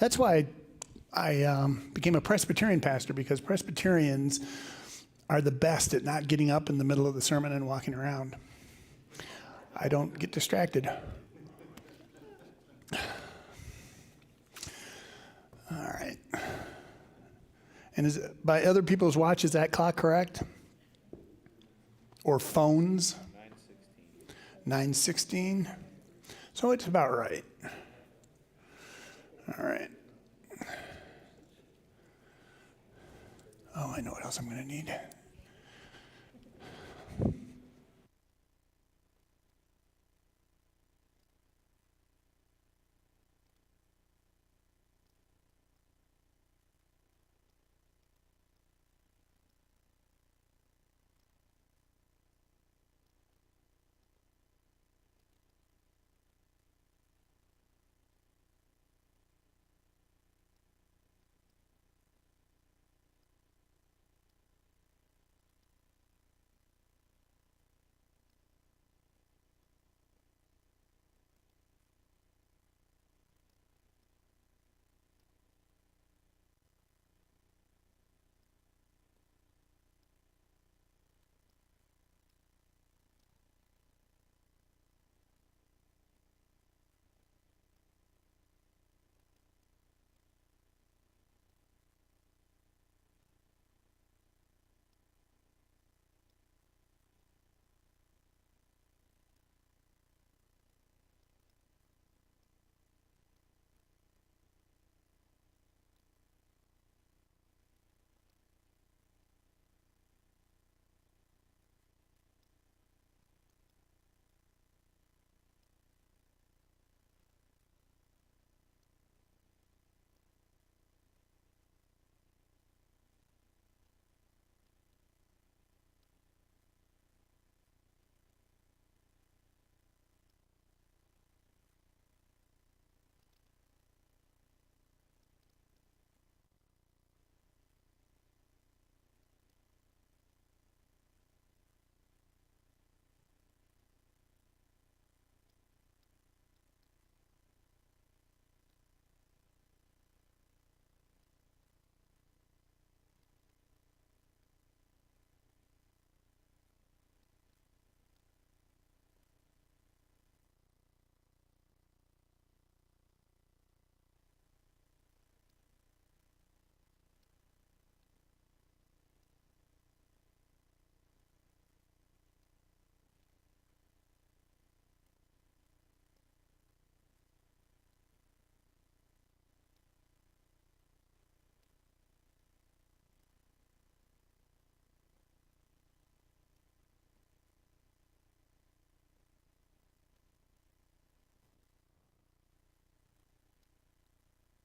That's why I became a Presbyterian pastor, because Presbyterians are the best at not getting up in the middle of the sermon and walking around. I don't get distracted. All right. And is by other people's watch, is that clock correct? Or phones? 9:16. So it's about right. All right. Oh, I know what else I'm going to need.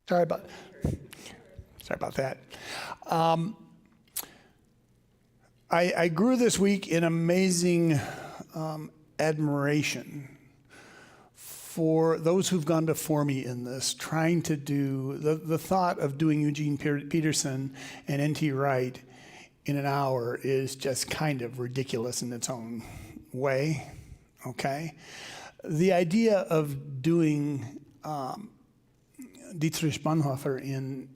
Sorry about that. I grew this week in amazing admiration for those who've gone before me in this, trying to do the thought of doing Eugene Peterson and N.T. Wright in an hour is just kind of ridiculous in its own way. Okay, the idea of doing Dietrich Bonhoeffer in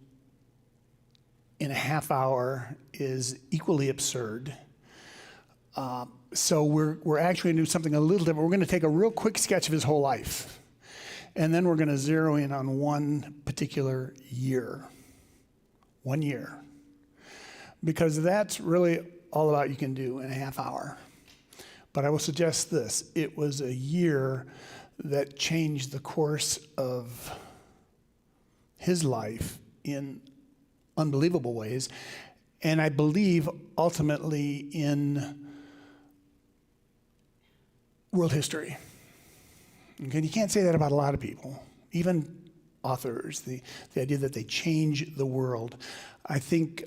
a half hour is equally absurd. So we're actually going to do something a little different. We're going to take a real quick sketch of his whole life, and then we're going to zero in on one particular year. 1 year. Because that's really all about you can do in a half hour. But I will suggest this. It was a year that changed the course of his life in unbelievable ways, and I believe ultimately in world history. Okay, you can't say that about a lot of people, even authors, the idea that they change the world. I think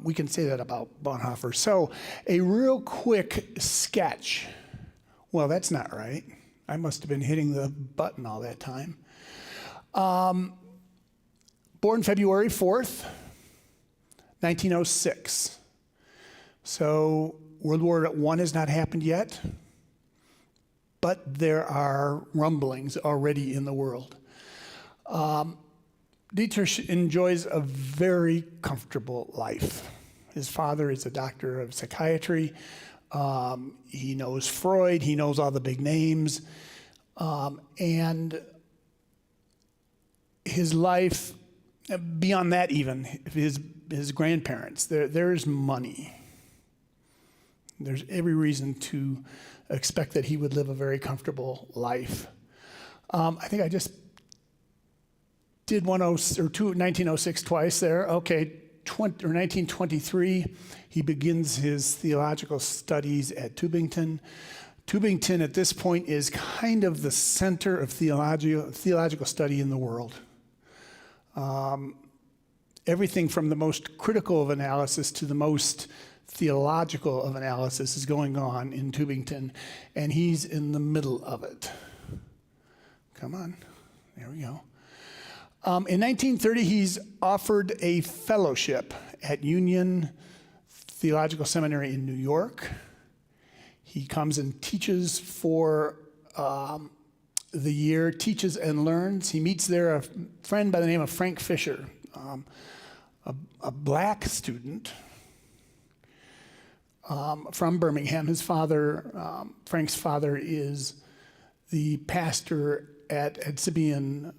we can say that about Bonhoeffer. So a real quick sketch. Well, that's not right. I must have been hitting the button all that time. Born February 4th, 1906. So World War I has not happened yet, but there are rumblings already in the world. Dietrich enjoys a very comfortable life. His father is a doctor of psychiatry. He knows Freud. He knows all the big names. And his life, beyond that even, his grandparents, there's money. There's every reason to expect that he would live a very comfortable life. I think I just did 1906 twice there. Okay, 1923, he begins his theological studies at Tübingen. Tübingen at this point is kind of the center of theological study in the world. Everything from the most critical of analysis to the most theological of analysis is going on in Tübingen, and he's in the middle of it. Come on, there we go. In 1930, he's offered a fellowship at Union Theological Seminary in New York. He comes and teaches for the year, teaches and learns. He meets there a friend by the name of Frank Fisher, a black student from Birmingham. His father, Frank's father, is the pastor at Sibian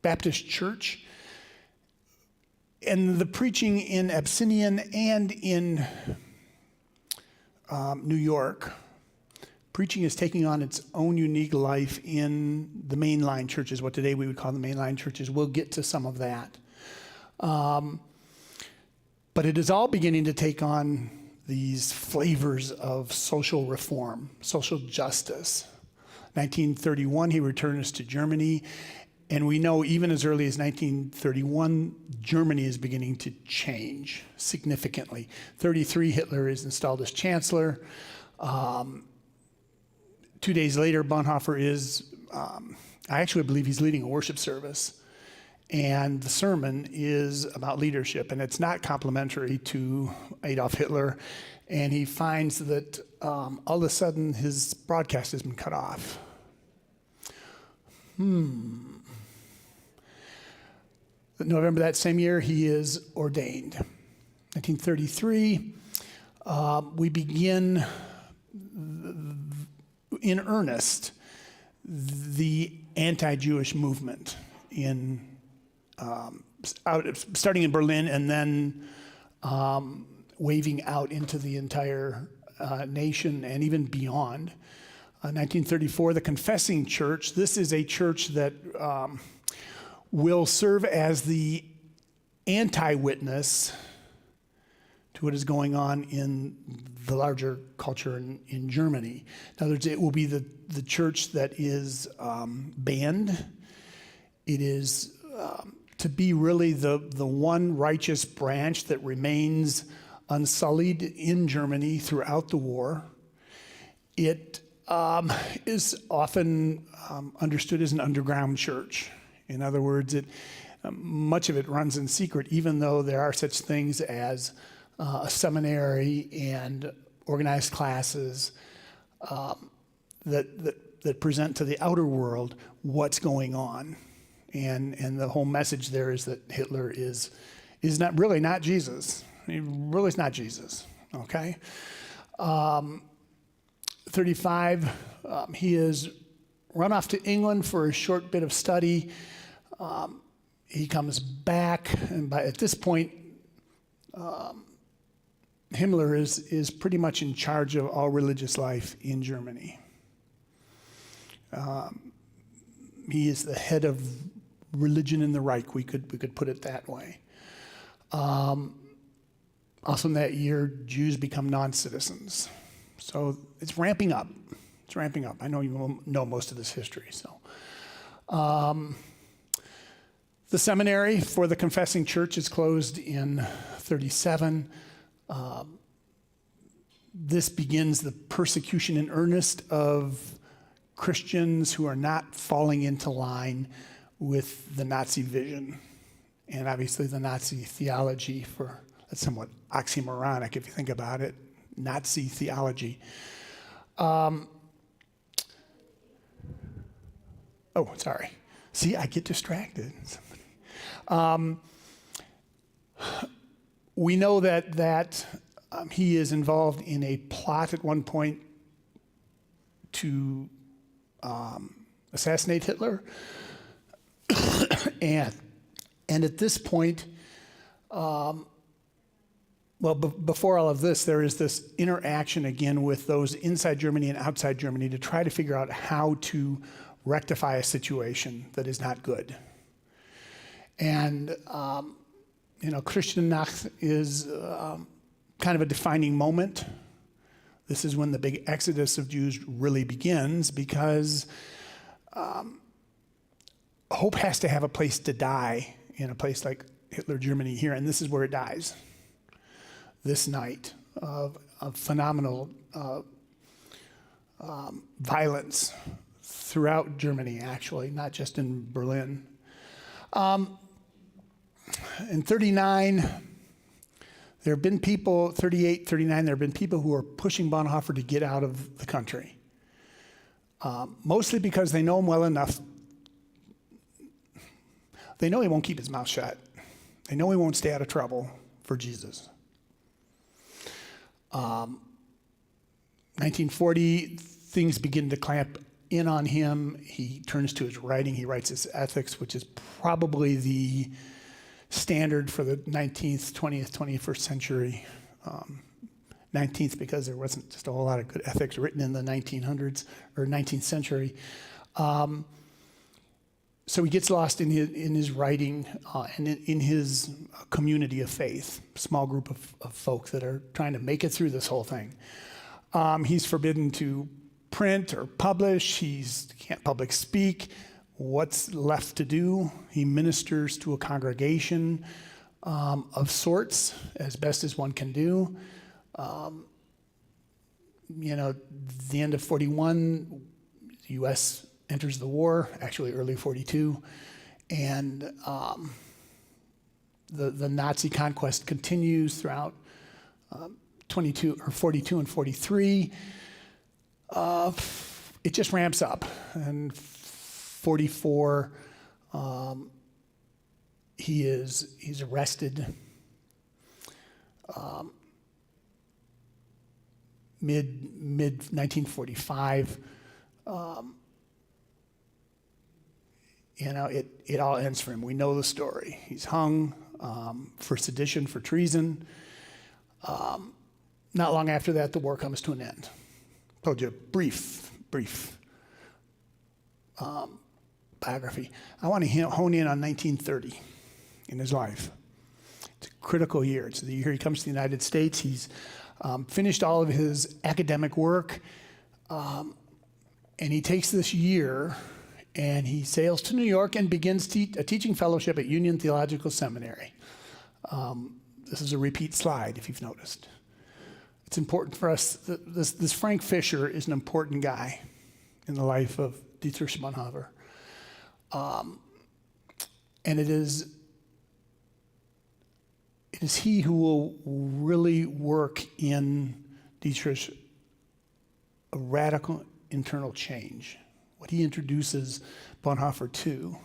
Baptist Church. And the preaching in Abyssinian and in New York, preaching is taking on its own unique life in the mainline churches, what today we would call the mainline churches. We'll get to some of that. But it is all beginning to take on these flavors of social reform, social justice. 1931, he returns to Germany. And we know even as early as 1931, Germany is beginning to change significantly. 1933, Hitler is installed as chancellor. 2 days later, Bonhoeffer is, I actually believe he's leading a worship service. And the sermon is about leadership, and it's not complimentary to Adolf Hitler. And he finds that all of a sudden his broadcast has been cut off. November that same year, he is ordained. 1933, we begin in earnest the anti-Jewish movement starting in Berlin and then waving out into the entire nation and even beyond. 1934, the Confessing Church. This is a church that will serve as the anti-witness to what is going on in the larger culture in Germany. In other words, it will be the church that is banned. It is to be really the one righteous branch that remains unsullied in Germany throughout the war. It is often understood as an underground church. In other words, much of it runs in secret, even though there are such things as a seminary and organized classes that present to the outer world what's going on. And the whole message there is that Hitler is not Jesus. He really is not Jesus, okay? 1935, he is run off to England for a short bit of study. He comes back, and at this point, Himmler is pretty much in charge of all religious life in Germany. He is the head of religion in the Reich, we could put it that way. Also in that year, Jews become non-citizens. So it's ramping up. It's ramping up. I know you know most of this history. So, the seminary for the Confessing Church is closed in 1937. This begins the persecution in earnest of Christians who are not falling into line with the Nazi vision. And obviously the Nazi theology, that's somewhat oxymoronic if you think about it, Nazi theology. Sorry. See, I get distracted. We know that he is involved in a plot at one point to assassinate Hitler. and at this point, before all of this, there is this interaction again with those inside Germany and outside Germany to try to figure out how to rectify a situation that is not good. And, Kristallnacht is kind of a defining moment. This is when the big exodus of Jews really begins, because hope has to have a place to die in a place like Hitler Germany here, and this is where it dies. This night of phenomenal violence throughout Germany, actually, not just in Berlin. In 39, there have been people, 38, 39, there have been people who are pushing Bonhoeffer to get out of the country. Mostly because they know him well enough. They know he won't keep his mouth shut. They know he won't stay out of trouble for Jesus. 1940, things begin to clamp in on him. He turns to his writing. He writes his Ethics, which is probably the standard for the 19th, 20th, 21st century. 19th because there wasn't just a whole lot of good ethics written in the 1900s or 19th century. So he gets lost in his writing and in his community of faith, small group of folk that are trying to make it through this whole thing. He's forbidden to print or publish. He can't public speak. What's left to do? He ministers to a congregation of sorts as best as one can do. The end of 41, the U.S. enters the war, actually early 42, and the Nazi conquest continues throughout 22 or 42 and 43. It just ramps up, and 44, he's arrested. Mid 1945. It all ends for him. We know the story. He's hung for sedition, for treason. Not long after that, the war comes to an end. Told you, brief biography. I want to hone in on 1930 in his life. It's a critical year. It's the year he comes to the United States. He's finished all of his academic work, and he takes this year and he sails to New York and begins a teaching fellowship at Union Theological Seminary. This is a repeat slide, if you've noticed. It's important for us. This Frank Fisher is an important guy in the life of Dietrich Bonhoeffer. And it is he who will really work in Dietrich a radical internal change, what he introduces Bonhoeffer to.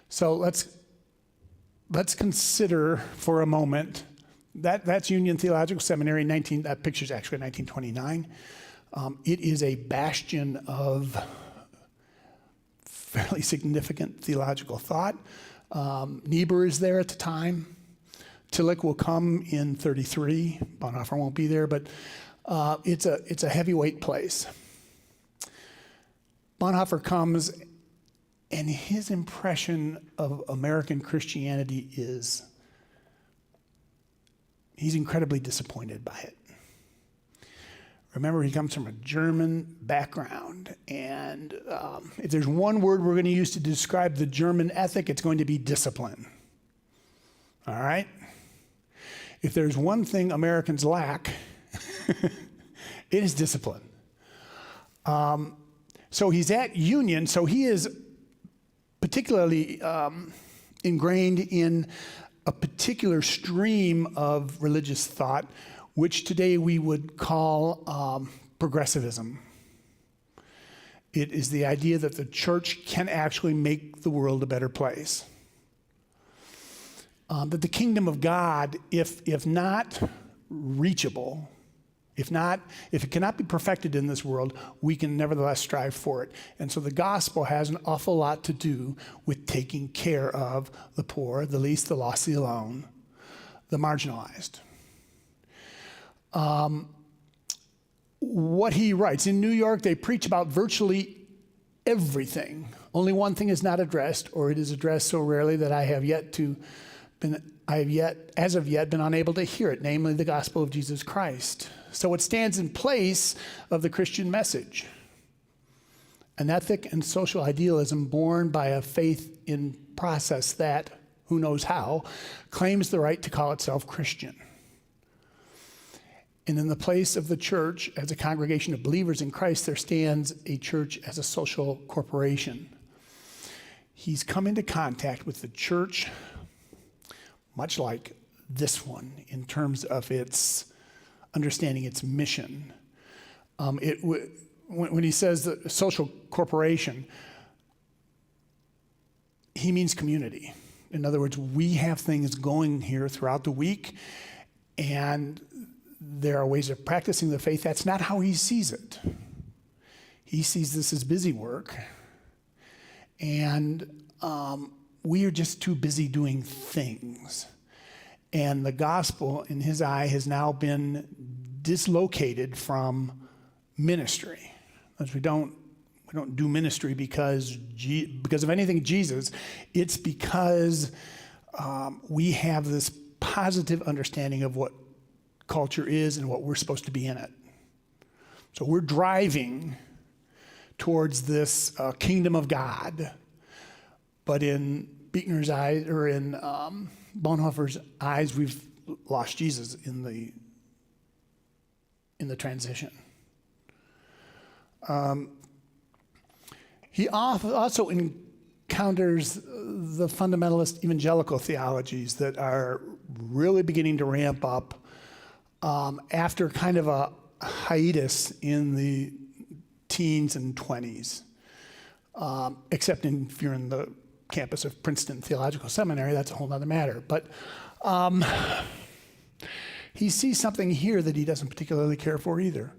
So let's consider for a moment that's Union Theological Seminary. That picture's actually 1929. It is a bastion of fairly significant theological thought. Niebuhr is there at the time. Tillich will come in 33. Bonhoeffer won't be there, but it's a heavyweight place. Bonhoeffer comes, and his impression of American Christianity is he's incredibly disappointed by it. Remember, he comes from a German background, and if there's one word we're going to use to describe the German ethic, it's going to be discipline. All right? If there's one thing Americans lack, it is discipline. So he's at Union, so he is particularly ingrained in a particular stream of religious thought, which today we would call progressivism. It is the idea that the church can actually make the world a better place. that the kingdom of God, if not reachable, if it cannot be perfected in this world, we can nevertheless strive for it. And so the gospel has an awful lot to do with taking care of the poor, the least, the lost, the alone, the marginalized. What he writes, in New York, they preach about virtually everything. Only one thing is not addressed, or it is addressed so rarely that I have as of yet been unable to hear it, namely the gospel of Jesus Christ. So it stands in place of the Christian message, an ethic and social idealism born by a faith in process that, who knows how, claims the right to call itself Christian. And in the place of the church as a congregation of believers in Christ, there stands a church as a social corporation. He's come into contact with the church, much like this one, in terms of its understanding its mission. When he says the social corporation, he means community. In other words, we have things going here throughout the week, and there are ways of practicing the faith. That's not how he sees it. He sees this as busy work, and we are just too busy doing things. And the gospel, in his eye, has now been dislocated from ministry. As we don't do ministry because of anything Jesus. It's because we have this positive understanding of what culture is and what we're supposed to be in it. So we're driving towards this kingdom of God, but in Beekner's eyes, or in Bonhoeffer's eyes, we've lost Jesus in the transition. He also encounters the fundamentalist evangelical theologies that are really beginning to ramp up after kind of a hiatus in the teens and 20s, except if you're in the campus of Princeton Theological Seminary, that's a whole other matter. But he sees something here that he doesn't particularly care for either,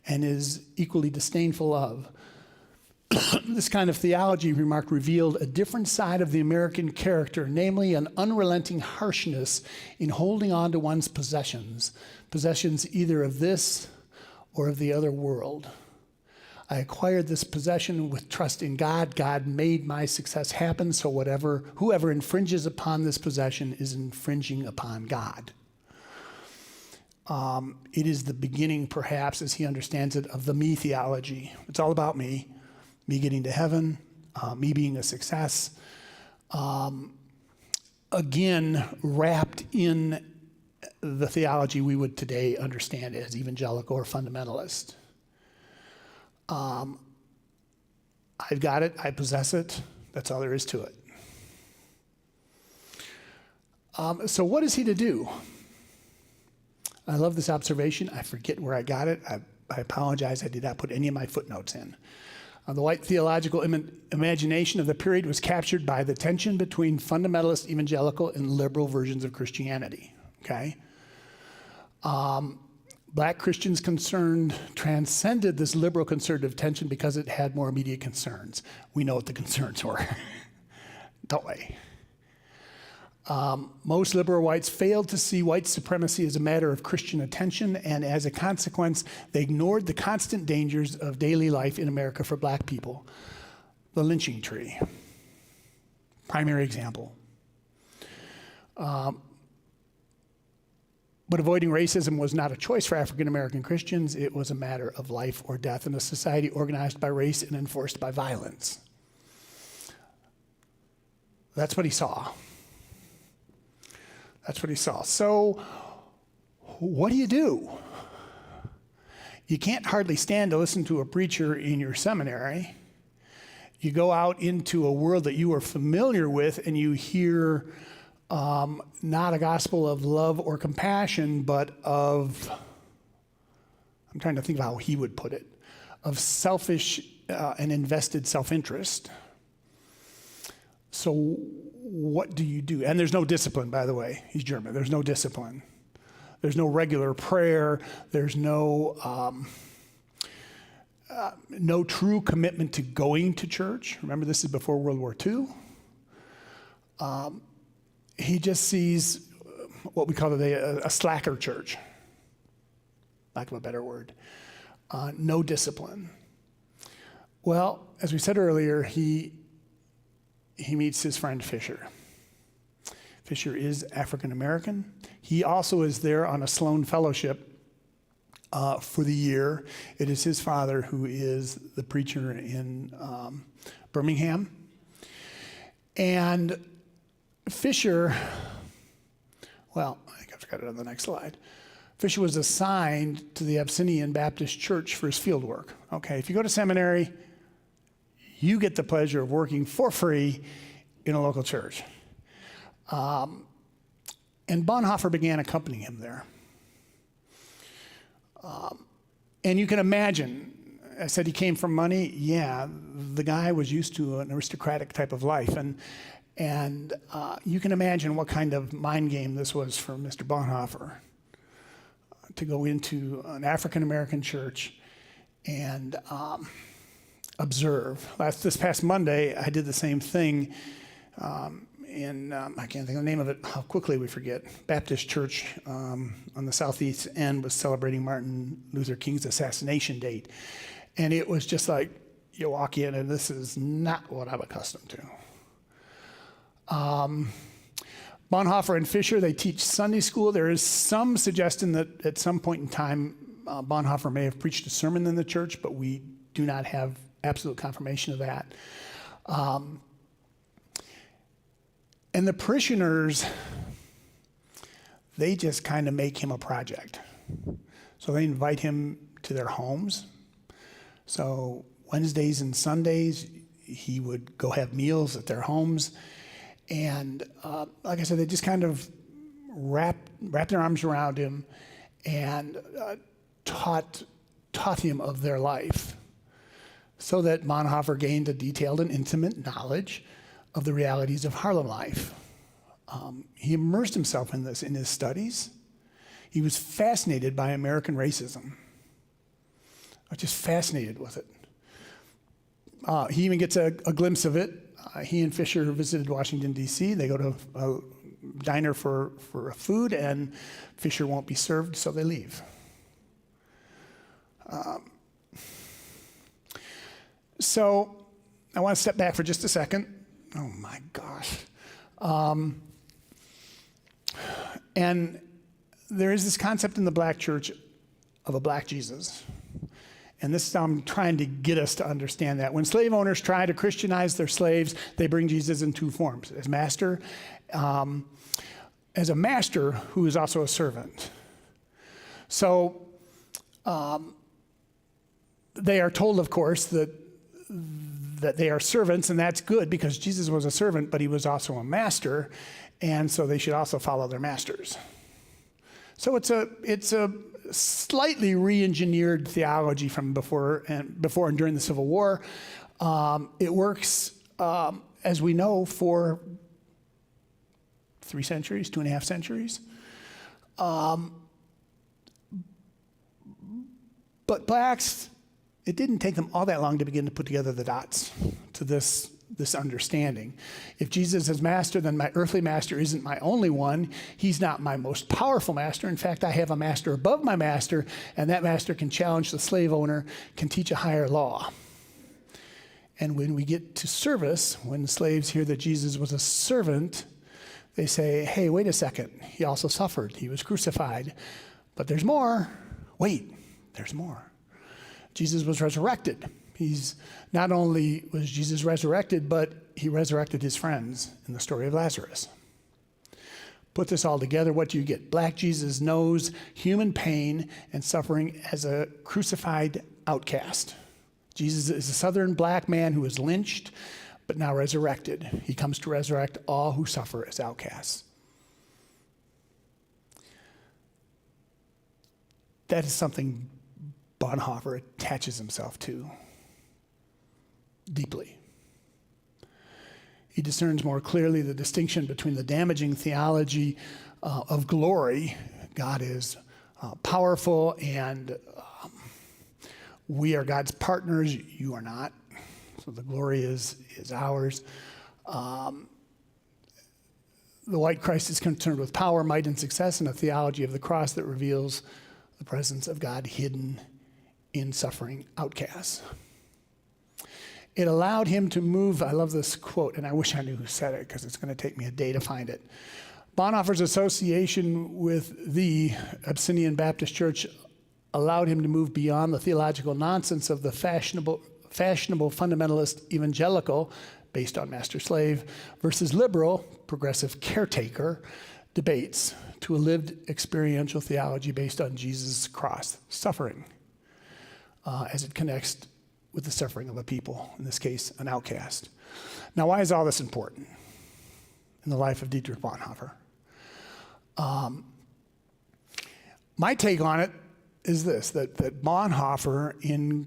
and is equally disdainful of. This kind of theology, remarked, revealed a different side of the American character, namely an unrelenting harshness in holding on to one's possessions either of this or of the other world. I acquired this possession with trust in God. God made my success happen, so whoever infringes upon this possession is infringing upon God. It is the beginning, perhaps, as he understands it, of the me theology. It's all about me getting to heaven, me being a success. Again, wrapped in the theology we would today understand as evangelical or fundamentalist. I've got it, I possess it, that's all there is to it. So what is he to do? I love this observation. I forget where I got it. I apologize, I did not put any of my footnotes in. The white theological imagination of the period was captured by the tension between fundamentalist evangelical and liberal versions of Christianity, okay? Black Christians concerned transcended this liberal conservative tension because it had more immediate concerns. We know what the concerns were, don't we? Most liberal whites failed to see white supremacy as a matter of Christian attention, and as a consequence, they ignored the constant dangers of daily life in America for black people. The lynching tree, primary example. But avoiding racism was not a choice for African American Christians. It was a matter of life or death in a society organized by race and enforced by violence. That's what he saw. That's what he saw. So what do? You can't hardly stand to listen to a preacher in your seminary. You go out into a world that you are familiar with and you hear not a gospel of love or compassion, but of, I'm trying to think of how he would put it, of selfish and invested self-interest. So what do you do? And there's no discipline, by the way. He's German. There's no discipline. There's no regular prayer. There's no true commitment to going to church. Remember, this is before World War II. He just sees what we call today a slacker church, lack of a better word. No discipline. Well, as we said earlier, he meets his friend Fisher. Fisher is African American. He also is there on a Sloan Fellowship for the year. It is his father who is the preacher in Birmingham. And Fisher, well, I think I've got it on the next slide. Fisher was assigned to the Abyssinian Baptist Church for his field work. Okay, if you go to seminary, you get the pleasure of working for free in a local church. And Bonhoeffer began accompanying him there. And you can imagine, I said he came from money. Yeah, the guy was used to an aristocratic type of life. And you can imagine what kind of mind game this was for Mr. Bonhoeffer to go into an African-American church and observe. This past Monday, I did the same thing in, I can't think of the name of it, how quickly we forget. Baptist Church on the southeast end was celebrating Martin Luther King's assassination date. And it was just like, you walk in and this is not what I'm accustomed to. Bonhoeffer and Fisher, they teach Sunday school. There is some suggestion that at some point in time, Bonhoeffer may have preached a sermon in the church, but we do not have absolute confirmation of that. And the parishioners, they just kind of make him a project. So they invite him to their homes. So Wednesdays and Sundays, he would go have meals at their homes. And like I said, they just kind of wrap their arms around him and taught him of their life, so that Bonhoeffer gained a detailed and intimate knowledge of the realities of Harlem life. He immersed himself in this in his studies. He was fascinated by American racism. I was just fascinated with it. He even gets a glimpse of it. He and Fisher visited Washington, D.C. They go to a diner for food, and Fisher won't be served, so they leave. So I want to step back for just a second. Oh, my gosh. And there is this concept in the black church of a black Jesus. And this is how I'm trying to get us to understand that. When slave owners try to Christianize their slaves, they bring Jesus in two forms: as master, as a master who is also a servant. So they are told, of course, that they are servants, and that's good because Jesus was a servant, but he was also a master, and so they should also follow their masters. So it's a slightly re-engineered theology from before and during the Civil War. It works, as we know, for 3 centuries, 2.5 centuries. But blacks, it didn't take them all that long to begin to put together the dots to this understanding. If Jesus is master, then my earthly master isn't my only one. He's not my most powerful master. In fact, I have a master above my master, and that master can challenge the slave owner, can teach a higher law. And when we get to service, when slaves hear that Jesus was a servant, they say, hey, wait a second. He also suffered. He was crucified. But there's more. Wait, there's more. Jesus was resurrected. Not only was Jesus resurrected, but he resurrected his friends in the story of Lazarus. Put this all together, what do you get? Black Jesus knows human pain and suffering as a crucified outcast. Jesus is a southern black man who was lynched, but now resurrected. He comes to resurrect all who suffer as outcasts. That is something Bonhoeffer attaches himself to deeply. He discerns more clearly the distinction between the damaging theology of glory. God is powerful, and we are God's partners. You are not. So the glory is ours. The white Christ is concerned with power, might, and success, and a theology of the cross that reveals the presence of God hidden in suffering outcasts. It allowed him to move, I love this quote, and I wish I knew who said it because it's going to take me a day to find it. Bonhoeffer's association with the Abyssinian Baptist Church allowed him to move beyond the theological nonsense of the fashionable fundamentalist evangelical, based on master-slave, versus liberal, progressive caretaker debates, to a lived experiential theology based on Jesus' cross suffering, as it connects with the suffering of a people, in this case, an outcast. Now, why is all this important in the life of Dietrich Bonhoeffer? My take on it is this, that Bonhoeffer, in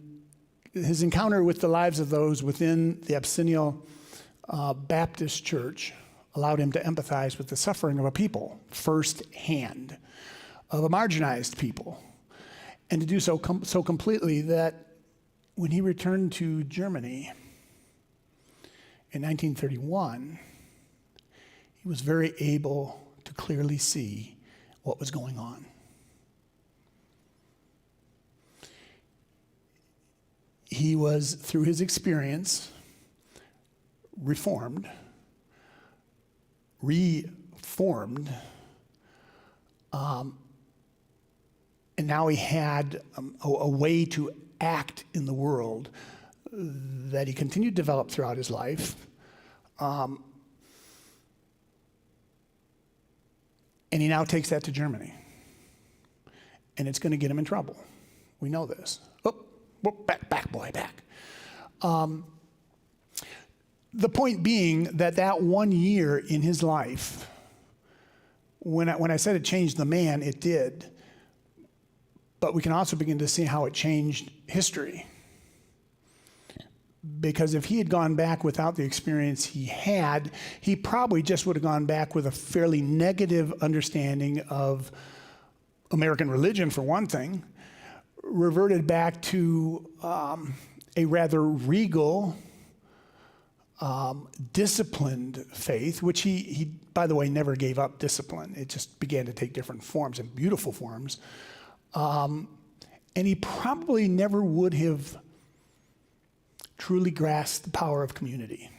his encounter with the lives of those within the Abyssinian Baptist Church, allowed him to empathize with the suffering of a people firsthand, of a marginalized people, and to do so so completely that when he returned to Germany in 1931, he was very able to clearly see what was going on. He was, through his experience, reformed, and now he had a way to act in the world that he continued to develop throughout his life. And he now takes that to Germany. And it's going to get him in trouble. We know this. Back, boy, back. The point being that 1 year in his life, when I said it changed the man, it did. But we can also begin to see how it changed history. Because if he had gone back without the experience he had, he probably just would have gone back with a fairly negative understanding of American religion, for one thing, reverted back to a rather regal, disciplined faith, which he, by the way, never gave up discipline. It just began to take different forms and beautiful forms. And he probably never would have truly grasped the power of community.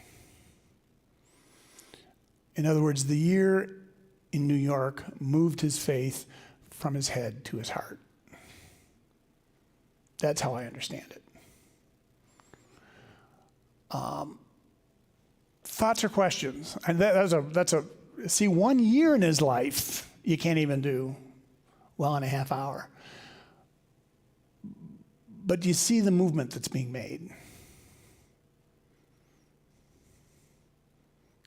In other words, the year in New York moved his faith from his head to his heart. That's how I understand it. Thoughts or questions? And see, 1 year in his life, you can't even do well in a half hour. But do you see the movement that's being made?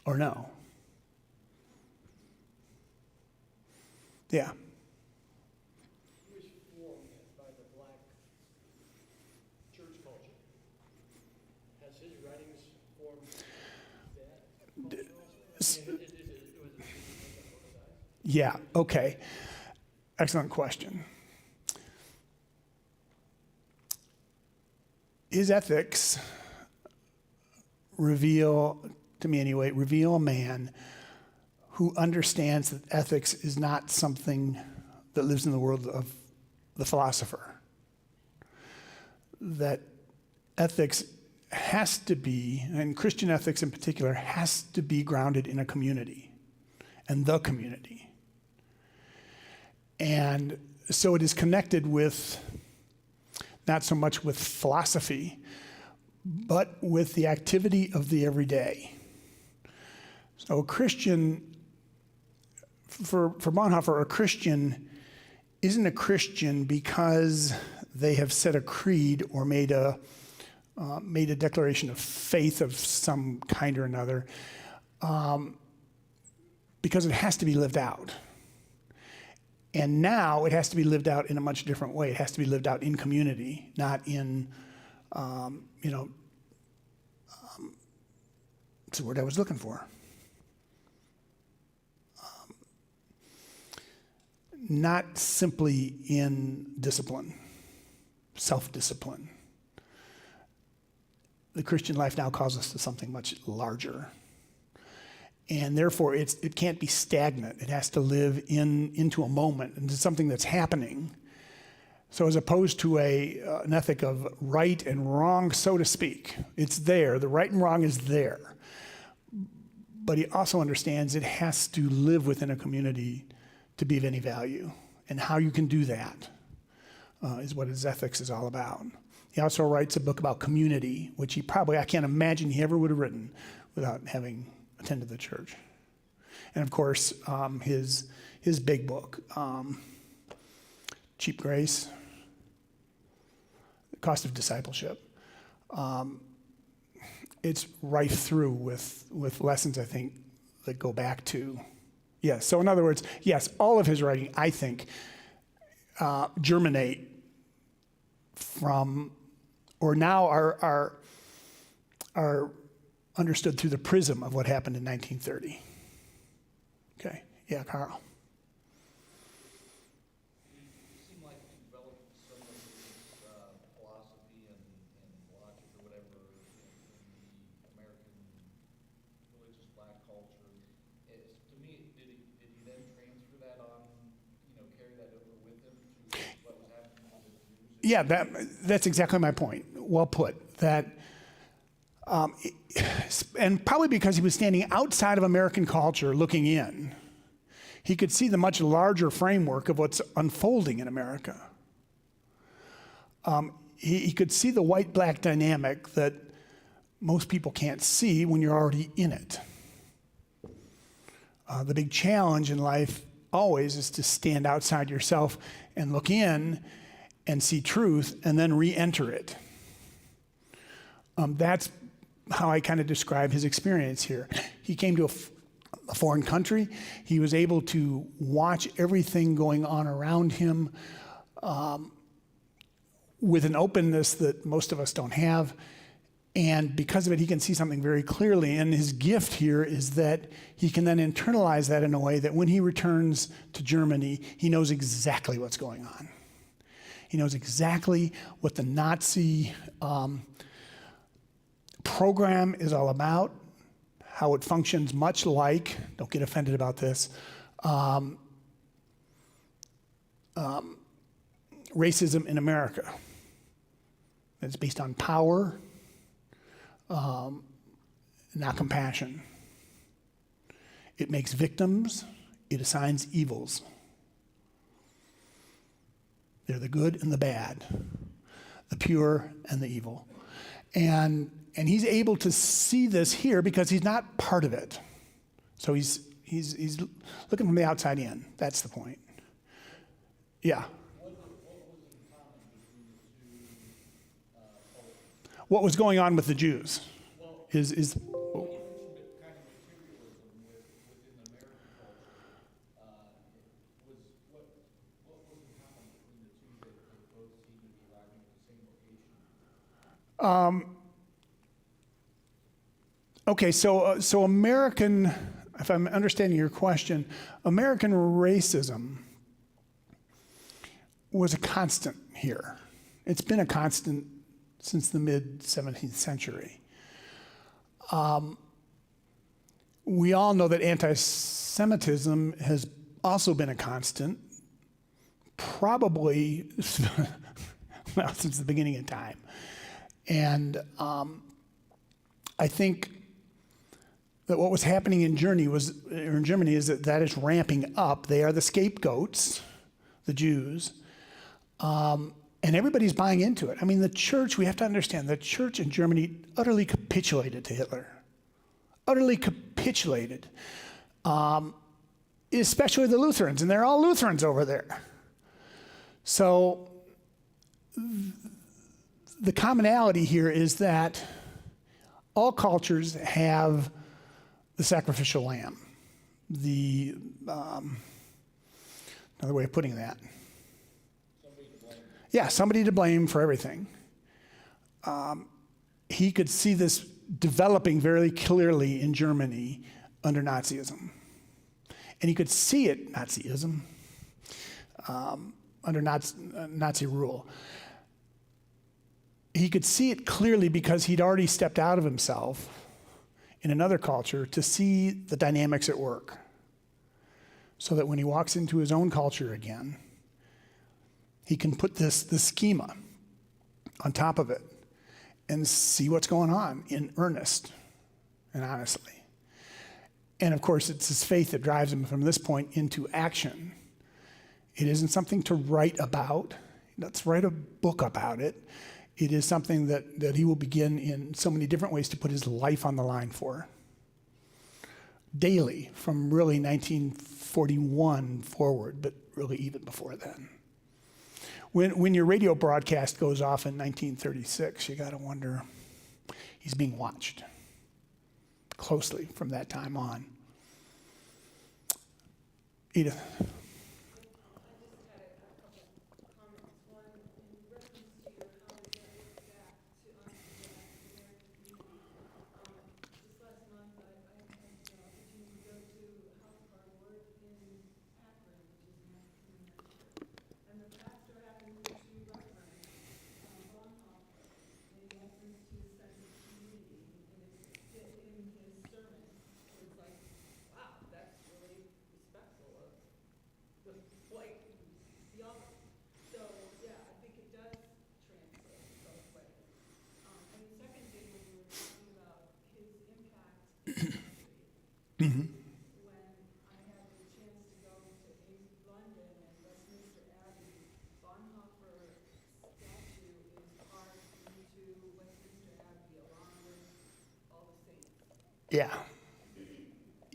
Or no? Yeah. He was formed by the black church culture. Has his writings formed that? Yeah, okay. Excellent question. His ethics reveal, to me anyway, reveal a man who understands that ethics is not something that lives in the world of the philosopher. That ethics has to be, and Christian ethics in particular, has to be grounded in a community and the community. And so it is connected with, not so much with philosophy, but with the activity of the everyday. So a Christian, for Bonhoeffer, a Christian isn't a Christian because they have said a creed or made a declaration of faith of some kind or another, because it has to be lived out. And now it has to be lived out in a much different way. It has to be lived out in community, not in, That's the word I was looking for. Not simply in discipline, self-discipline. The Christian life now calls us to something much larger. And therefore, it can't be stagnant. It has to live into a moment, into something that's happening. So as opposed to an ethic of right and wrong, so to speak, it's there. The right and wrong is there. But he also understands it has to live within a community to be of any value. And how you can do that is what his ethics is all about. He also writes a book about community, which I can't imagine he ever would have written without having attended the church. And of course, his big book, Cheap Grace, The Cost of Discipleship. It's rife through with lessons, I think, that go back to, yes. So in other words, yes, all of his writing, I think, germinate from, or now are understood through the prism of what happened in 1930. Okay, yeah, Carl. You seem like you developed some of this philosophy and logic or whatever in the American religious black culture. To me, did he then transfer that on, carry that over with him to what was happening to the Jews? Yeah, that's exactly my point. Well put. That, and probably because he was standing outside of American culture looking in, he could see the much larger framework of what's unfolding in America. He could see the white-black dynamic that most people can't see when you're already in it. The big challenge in life always is to stand outside yourself and look in and see truth and then re-enter it. That's how I kind of describe his experience here. He came to a foreign country. He was able to watch everything going on around him with an openness that most of us don't have. And because of it, he can see something very clearly. And his gift here is that he can then internalize that in a way that when he returns to Germany, he knows exactly what's going on. He knows exactly what the Nazi program is all about, how it functions much like, don't get offended about this, racism in America. It's based on power, not compassion. It makes victims, it assigns evils. They're the good and the bad, the pure and the evil. And he's able to see this here because he's not part of it. So he's looking from the outside in. That's the point. Yeah. What was going on with the Jews is Kind of materialism within the American culture was what was in common between the two that both seem to be arriving at the same location? Okay, so American, if I'm understanding your question, American racism was a constant here. It's been a constant since the mid-17th century. We all know that anti-Semitism has also been a constant, probably well, since the beginning of time. And I think that what was happening in Germany is that is ramping up. They are the scapegoats, the Jews, and everybody's buying into it. I mean, the church, we have to understand, the church in Germany utterly capitulated to Hitler. Utterly capitulated. Especially the Lutherans, and they're all Lutherans over there. So the commonality here is that all cultures have the sacrificial lamb. Another way of putting that. Yeah, somebody to blame for everything. He could see this developing very clearly in Germany under Nazism. And he could see it, Nazism, under Nazi rule. He could see it clearly because he'd already stepped out of himself in another culture to see the dynamics at work. So that when he walks into his own culture again, he can put this schema on top of it and see what's going on in earnest and honestly. And of course, it's his faith that drives him from this point into action. It isn't something to write about. Let's write a book about it. It is something that he will begin in so many different ways to put his life on the line for. Daily, from really 1941 forward, but really even before then. When your radio broadcast goes off in 1936, you got to wonder, he's being watched closely from that time on. Edith. I just had a couple comments. One, in reference to your comment that looked back to American community. Just last month, I had the opportunity to go to House of Our Lord in Akron, which is an African American church. And the pastor happened to reference Bonhoeffer in reference to the sense of community. And it fit in his sermon. It was like, wow, that's really respectful of the white theology. So, yeah, I think it does translate both ways. And the second thing, when we were talking about his impact in the country, when I had the chance to go to London and Westminster Abbey, Bonhoeffer statue is carved into Westminster Abbey along with all the saints. Yeah.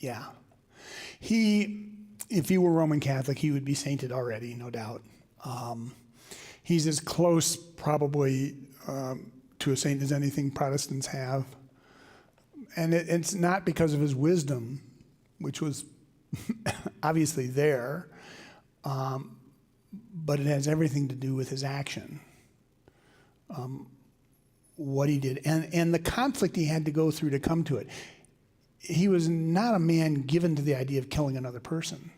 Yeah. If he were Roman Catholic, he would be sainted already, no doubt. He's as close, probably, to a saint as anything Protestants have. And it's not because of his wisdom, which was obviously there, but it has everything to do with his action, what he did, and the conflict he had to go through to come to it. He was not a man given to the idea of killing another person.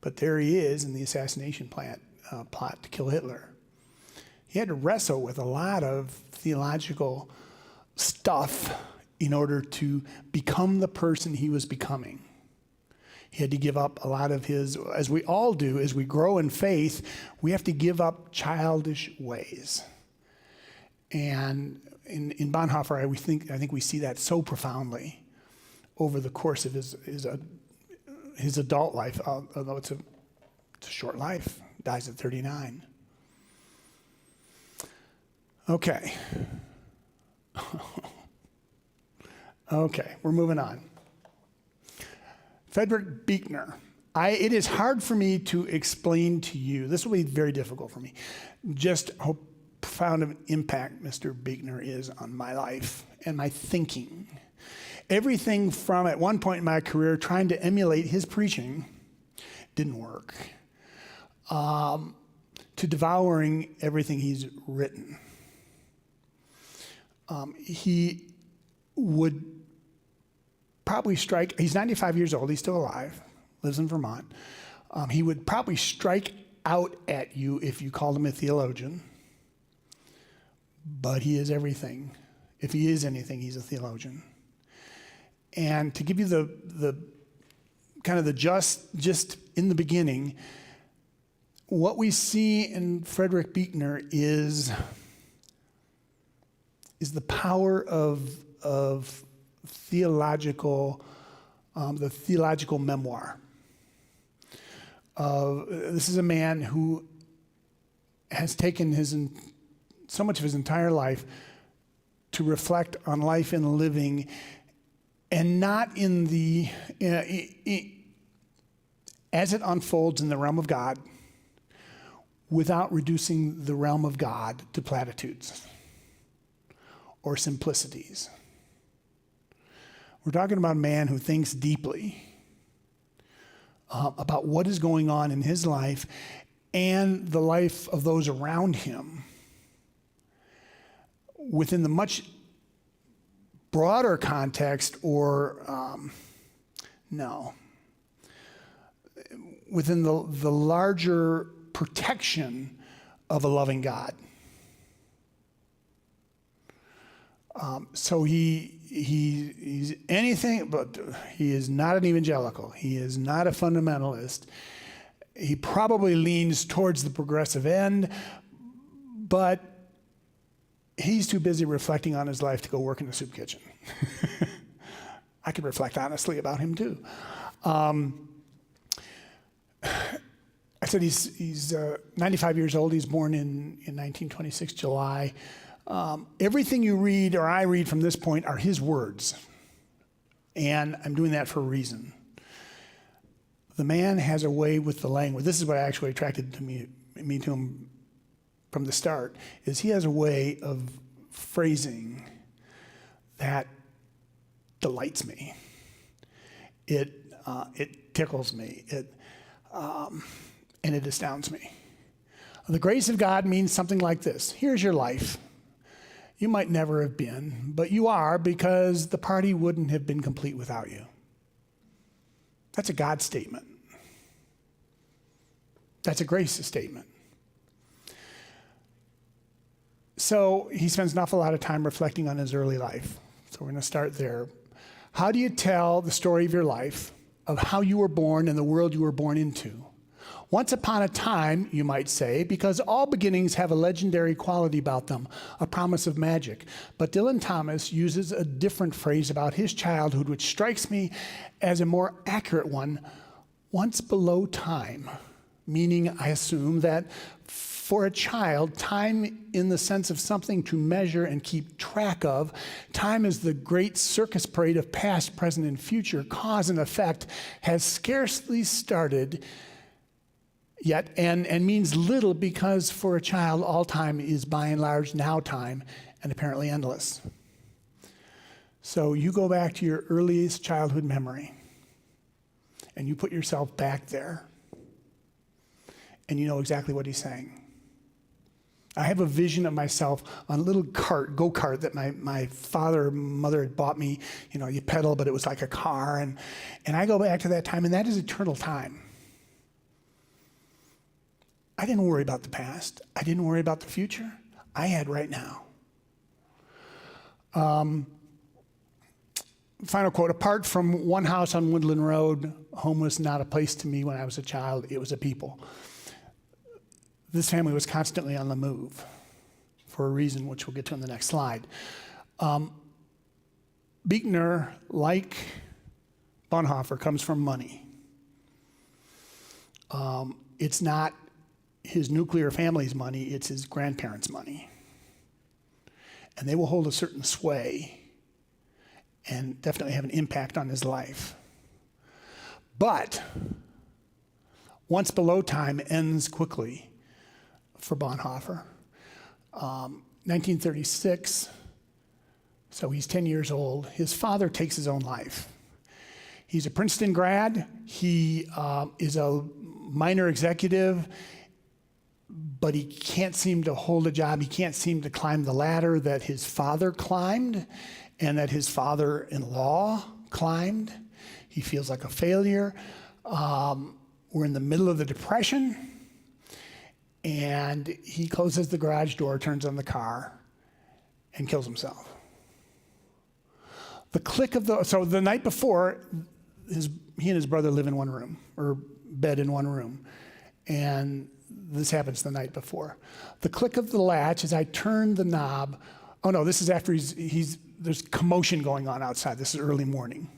But there he is in the assassination plot to kill Hitler. He had to wrestle with a lot of theological stuff in order to become the person he was becoming. He had to give up a lot of his, as we all do, as we grow in faith, we have to give up childish ways. And in Bonhoeffer, I think we see that so profoundly over the course of his adult life, although it's a short life. Dies at 39. Okay. Okay, we're moving on. Federer Beekner. It is hard for me to explain to you, this will be very difficult for me, just how profound of an impact Mr. Beekner is on my life and my thinking. Everything from, at one point in my career, trying to emulate his preaching, didn't work, to devouring everything he's written. He would probably strike, he's 95 years old, he's still alive, lives in Vermont. He would probably strike out at you if you called him a theologian, but he is everything. If he is anything, he's a theologian. And to give you the kind of the just in the beginning, what we see in Frederick Beekner is the power of theological, the theological memoir. This is a man who has taken so much of his entire life to reflect on life and living, and not in the, as it unfolds in the realm of God, without reducing the realm of God to platitudes or simplicities. We're talking about a man who thinks deeply about what is going on in his life and the life of those around him within the much broader context, or no, within the larger protection of a loving God. So he's anything, but he is not an evangelical. He is not a fundamentalist. He probably leans towards the progressive end, but he's too busy reflecting on his life to go work in the soup kitchen. I could reflect honestly about him too. I said he's 95 years old. He's born in 1926, July. Everything you read or I read from this point are his words. And I'm doing that for a reason. The man has a way with the language. This is what actually attracted me to him from the start, is he has a way of phrasing that delights me. It tickles me. And it astounds me. The grace of God means something like this. Here's your life. You might never have been, but you are, because the party wouldn't have been complete without you. That's a God statement. That's a grace statement. So he spends an awful lot of time reflecting on his early life. So we're going to start there. How do you tell the story of your life, of how you were born and the world you were born into? Once upon a time, you might say, because all beginnings have a legendary quality about them, a promise of magic. But Dylan Thomas uses a different phrase about his childhood, which strikes me as a more accurate one: once below time. Meaning, I assume, that for a child, time in the sense of something to measure and keep track of, time is the great circus parade of past, present, and future, cause and effect, has scarcely started yet, and means little, because for a child, all time is by and large now time, and apparently endless. So you go back to your earliest childhood memory, and you put yourself back there, and you know exactly what he's saying. I have a vision of myself on a little go-kart that my father and mother had bought me. You know, you pedal, but it was like a car, and I go back to that time, and that is eternal time. I didn't worry about the past. I didn't worry about the future. I had right now. Final quote: apart from one house on Woodland Road, home was not a place to me when I was a child. It was a people. This family was constantly on the move for a reason, which we'll get to in the next slide. Beekner, like Bonhoeffer, comes from money. It's not his nuclear family's money, it's his grandparents' money. And they will hold a certain sway and definitely have an impact on his life. But once below time ends quickly for Bonhoeffer. 1936, so he's 10 years old. His father takes his own life. He's a Princeton grad. He is a minor executive, but he can't seem to hold a job. He can't seem to climb the ladder that his father climbed and that his father-in-law climbed. He feels like a failure. We're in the middle of the Depression, and he closes the garage door, turns on the car, and kills himself. So the night before, he and his brother live in one room, or bed in one room, and this happens the night before. The click of the latch as I turn the knob. Oh no, this is after there's commotion going on outside. This is early morning.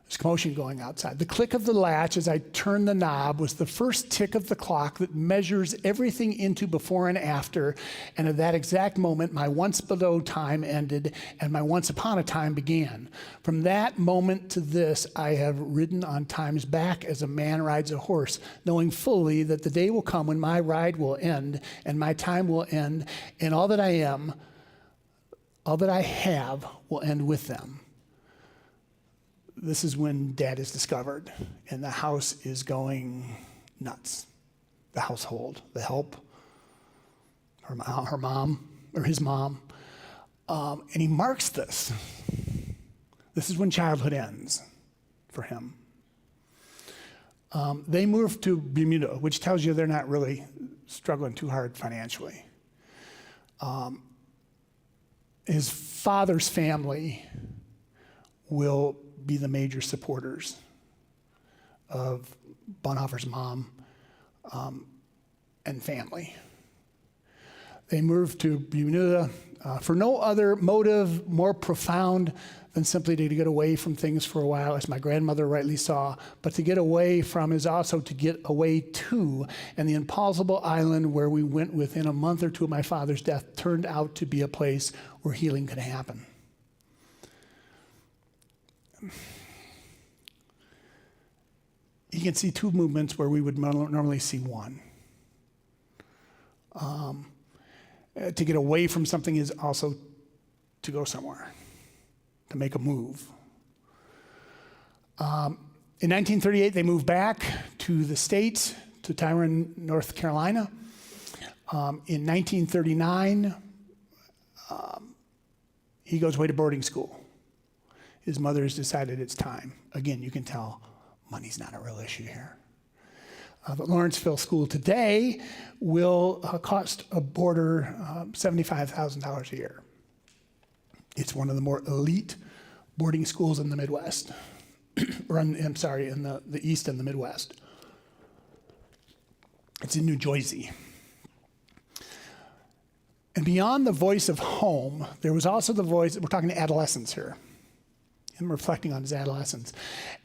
There's commotion going outside. The click of the latch as I turn the knob was the first tick of the clock that measures everything into before and after. And at that exact moment, my once below time ended and my once upon a time began. From that moment to this, I have ridden on time's back as a man rides a horse, knowing fully that the day will come when my ride will end and my time will end, and all that I am, all that I have will end with them. This is when Dad is discovered, and the house is going nuts. The household, the help, her mom, or his mom. And he marks this. This is when childhood ends for him. They moved to Bermuda, which tells you they're not really struggling too hard financially. His father's family will be the major supporters of Bonhoeffer's mom and family. They moved to Bermuda for no other motive more profound than simply to get away from things for a while, as my grandmother rightly saw, but to get away from is also to get away to. And the impossible island where we went within a month or two of my father's death turned out to be a place where healing could happen. You can see two movements where we would normally see one. To get away from something is also to go somewhere, to make a move. In 1938, they moved back to the States, to Tyrone, North Carolina. In 1939, he goes away to boarding school. His mother has decided it's time. Again, you can tell money's not a real issue here. The Lawrenceville School today will cost a boarder $75,000 a year. It's one of the more elite boarding schools in the Midwest, or in the East and the Midwest. It's in New Jersey. And beyond the voice of home, there was also the voice, we're talking to adolescents here, him reflecting on his adolescence.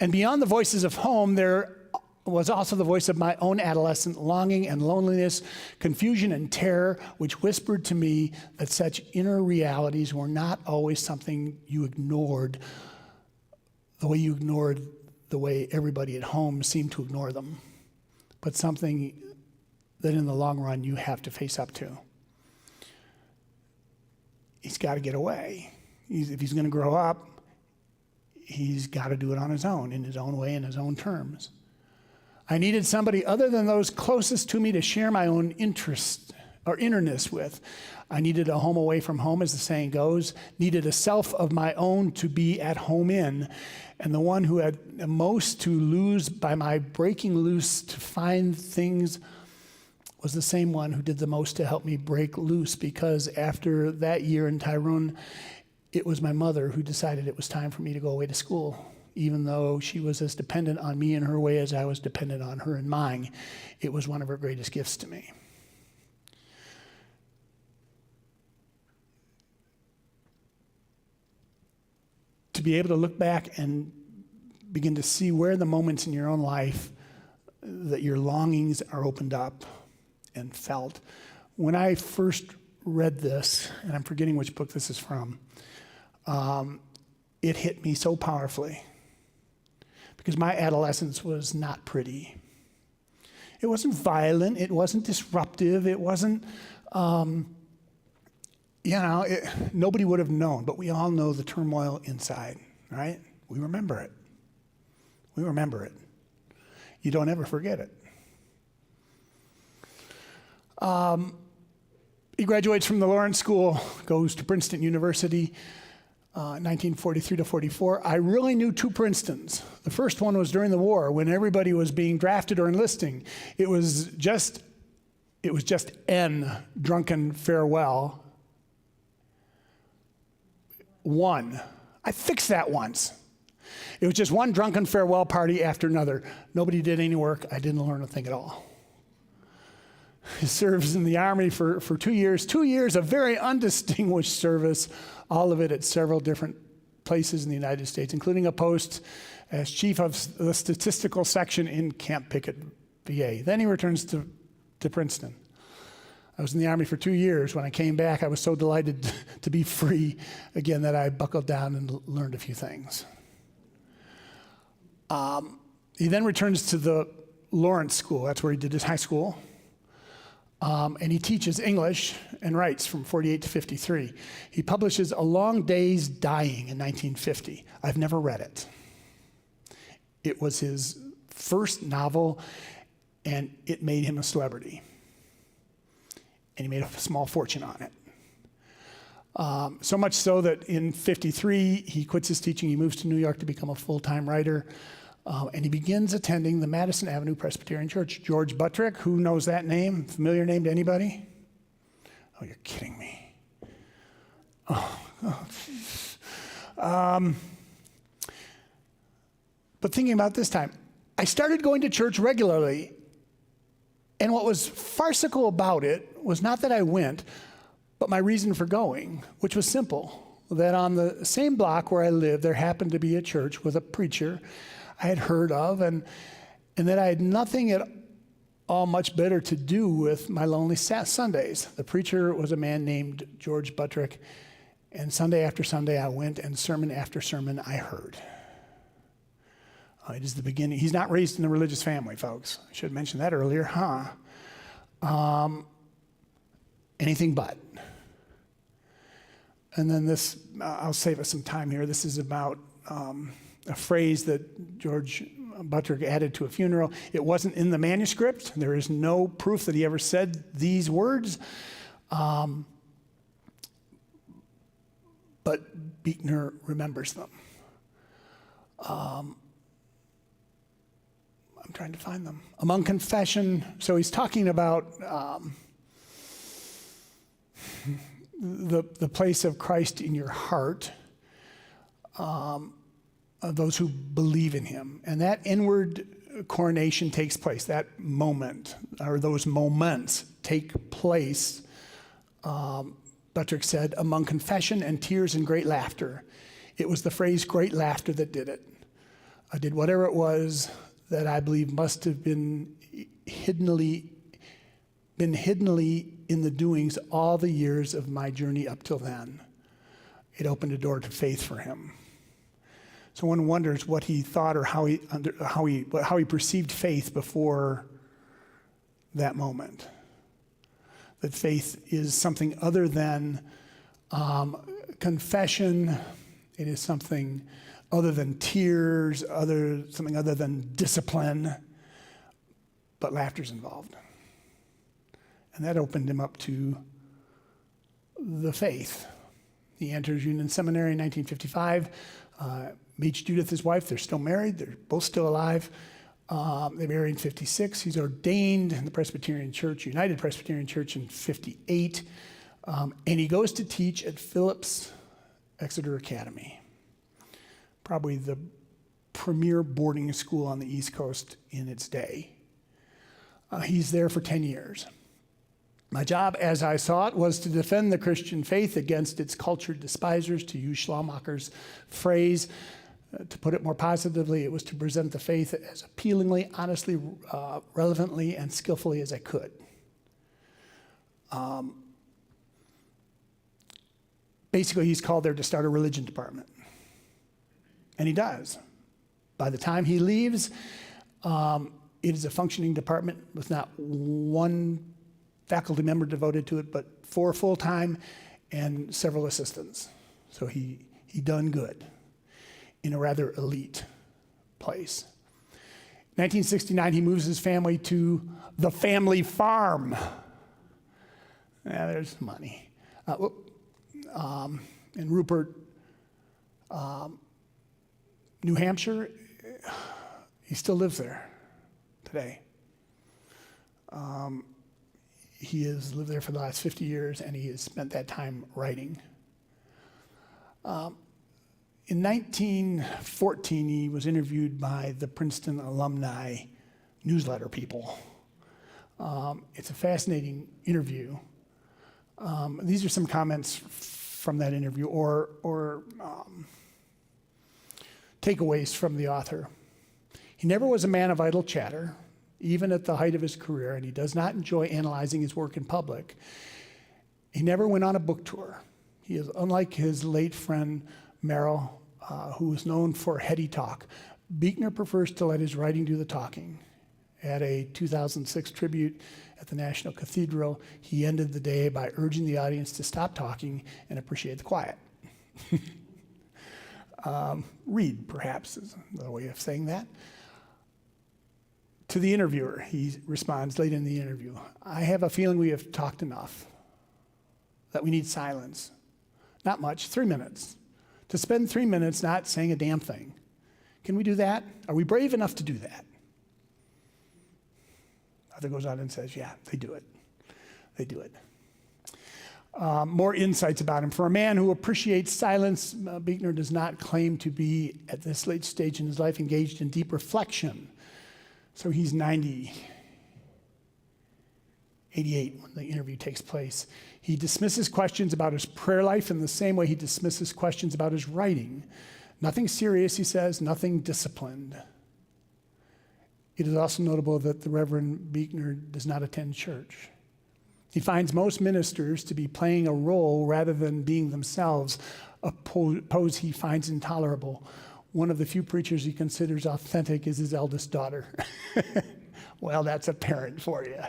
And beyond the voices of home, there was also the voice of my own adolescent longing and loneliness, confusion and terror, which whispered to me that such inner realities were not always something you ignored the way everybody at home seemed to ignore them, but something that in the long run you have to face up to. He's got to get away. If he's going to grow up, he's got to do it on his own, in his own way, in his own terms. I needed somebody other than those closest to me to share my own interest or innerness with. I needed a home away from home, as the saying goes, needed a self of my own to be at home in, and the one who had most to lose by my breaking loose to find things was the same one who did the most to help me break loose, because after that year in Tyrone, it was my mother who decided it was time for me to go away to school. Even though she was as dependent on me in her way as I was dependent on her in mine, it was one of her greatest gifts to me. To be able to look back and begin to see where the moments in your own life that your longings are opened up and felt. When I first read this, and I'm forgetting which book this is from, it hit me so powerfully. Because my adolescence was not pretty. It wasn't violent. It wasn't disruptive. It wasn't, nobody would have known. But we all know the turmoil inside, right? We remember it. We remember it. You don't ever forget it. He graduates from the Lawrence School, goes to Princeton University. 1943 to 44, I really knew two Princetons. The first one was during the war when everybody was being drafted or enlisting. It was just N, drunken farewell. One. I fixed that once. It was just one drunken farewell party after another. Nobody did any work. I didn't learn a thing at all. He serves in the Army for 2 years. 2 years of very undistinguished service, all of it at several different places in the United States, including a post as chief of the statistical section in Camp Pickett, VA. Then he returns to Princeton. I was in the Army for 2 years. When I came back, I was so delighted to be free again that I buckled down and learned a few things. He then returns to the Lawrence School. That's where he did his high school. And he teaches English and writes from 48 to 53. He publishes A Long Day's Dying in 1950. I've never read it. It was his first novel, and it made him a celebrity. And he made a small fortune on it. So much so that in 53, he quits his teaching. He moves to New York to become a full-time writer. And he begins attending the Madison Avenue Presbyterian Church. George Buttrick, who knows that name? Familiar name to anybody? Oh, you're kidding me. But thinking about this time, I started going to church regularly. And what was farcical about it was not that I went, but my reason for going, which was simple. That on the same block where I lived, there happened to be a church with a preacher I had heard of, and that I had nothing at all much better to do with my lonely Sundays. The preacher was a man named George Buttrick, and Sunday after Sunday I went, and sermon after sermon I heard. It is the beginning. He's not raised in a religious family, folks. I should have mentioned that earlier, huh? Anything but. And then this, I'll save us some time here. This is about a phrase that George Buttrick added to a funeral. It wasn't in the manuscript. There is no proof that he ever said these words. But Beekner remembers them. I'm trying to find them. Among confession, so he's talking about the place of Christ in your heart, of those who believe in him. And that inward coronation takes place, that moment, or those moments take place, Buttrick said, among confession and tears and great laughter. It was the phrase great laughter that did it. I did whatever it was that I believe must have been hiddenly in the doings all the years of my journey up till then. It opened a door to faith for him. So one wonders what he thought or how he perceived faith before that moment. That faith is something other than confession. It is something other than tears, something other than discipline, but laughter's involved. And that opened him up to the faith. He enters Union Seminary in 1955, meets Judith, his wife. They're still married. They're both still alive. They married in 56. He's ordained in the Presbyterian Church, United Presbyterian Church in 58. And he goes to teach at Phillips Exeter Academy, probably the premier boarding school on the East Coast in its day. He's there for 10 years. My job, as I saw it, was to defend the Christian faith against its cultured despisers, to use Schlaumacher's phrase. To put it more positively, it was to present the faith as appealingly, honestly, relevantly, and skillfully as I could. Basically, he's called there to start a religion department. And he does. By the time he leaves, it is a functioning department with not one faculty member devoted to it, but 4 full-time and several assistants. So he done good in a rather elite place. 1969, he moves his family to the family farm. There's money. In Rupert, New Hampshire, he still lives there today. He has lived there for the last 50 years, and he has spent that time writing. In 1914, he was interviewed by the Princeton alumni newsletter people. It's a fascinating interview. These are some comments from that interview, or takeaways from the author. He never was a man of idle chatter, even at the height of his career, and he does not enjoy analyzing his work in public. He never went on a book tour. He is unlike his late friend Merrill, who was known for heady talk. Beekner prefers to let his writing do the talking. At a 2006 tribute at the National Cathedral, he ended the day by urging the audience to stop talking and appreciate the quiet. Read, perhaps, is another way of saying that. To the interviewer, he responds late in the interview, I have a feeling we have talked enough, that we need silence. Not much, 3 minutes. To spend 3 minutes not saying a damn thing. Can we do that? Are we brave enough to do that? Other goes on and says, yeah, they do it. They do it. More insights about him. For a man who appreciates silence, Beekner does not claim to be, at this late stage in his life, engaged in deep reflection. So he's 88 when the interview takes place. He dismisses questions about his prayer life in the same way he dismisses questions about his writing. Nothing serious, he says, nothing disciplined. It is also notable that the Reverend Beekner does not attend church. He finds most ministers to be playing a role rather than being themselves, a pose he finds intolerable. One of the few preachers he considers authentic is his eldest daughter. Well, that's a parent for you.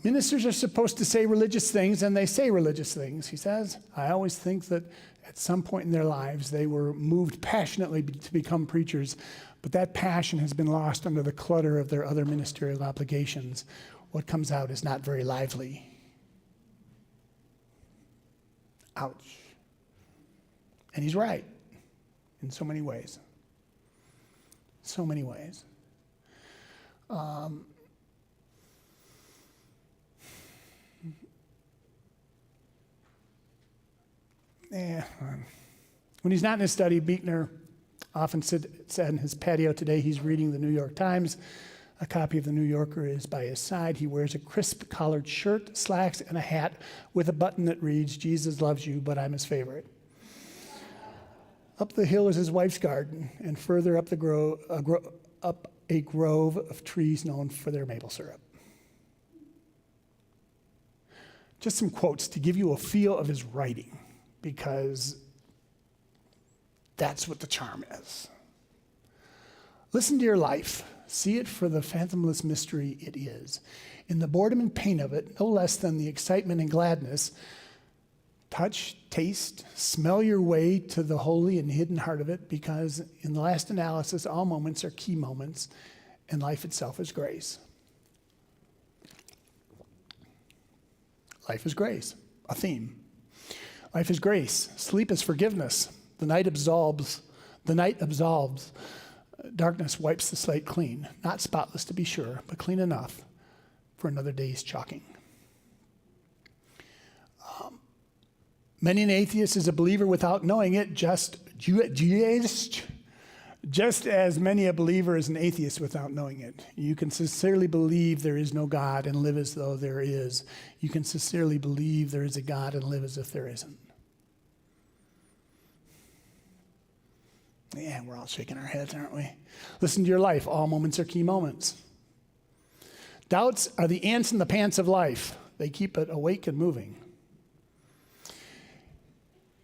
Ministers are supposed to say religious things, and they say religious things, he says. I always think that at some point in their lives, they were moved passionately to become preachers, but that passion has been lost under the clutter of their other ministerial obligations. What comes out is not very lively. Ouch. And he's right in so many ways. So many ways. When he's not in his study, Beekner often sat in his patio. Today he's reading the New York Times. A copy of the New Yorker is by his side. He wears a crisp collared shirt, slacks, and a hat with a button that reads, "Jesus loves you, but I'm his favorite." Up the hill is his wife's garden, and further up up a grove of trees known for their maple syrup. Just some quotes to give you a feel of his writing, because that's what the charm is. Listen to your life. See it for the fathomless mystery it is. In the boredom and pain of it, no less than the excitement and gladness, touch, taste, smell your way to the holy and hidden heart of it, because in the last analysis, all moments are key moments, and life itself is grace. Life is grace, a theme. Life is grace. Sleep is forgiveness. The night absolves. Darkness wipes the slate clean. Not spotless to be sure, but clean enough for another day's chalking. Many an atheist is a believer without knowing it, just as many a believer is an atheist without knowing it. You can sincerely believe there is no God and live as though there is. You can sincerely believe there is a God and live as if there isn't. Yeah, we're all shaking our heads, aren't we? Listen to your life. All moments are key moments. Doubts are the ants in the pants of life. They keep it awake and moving.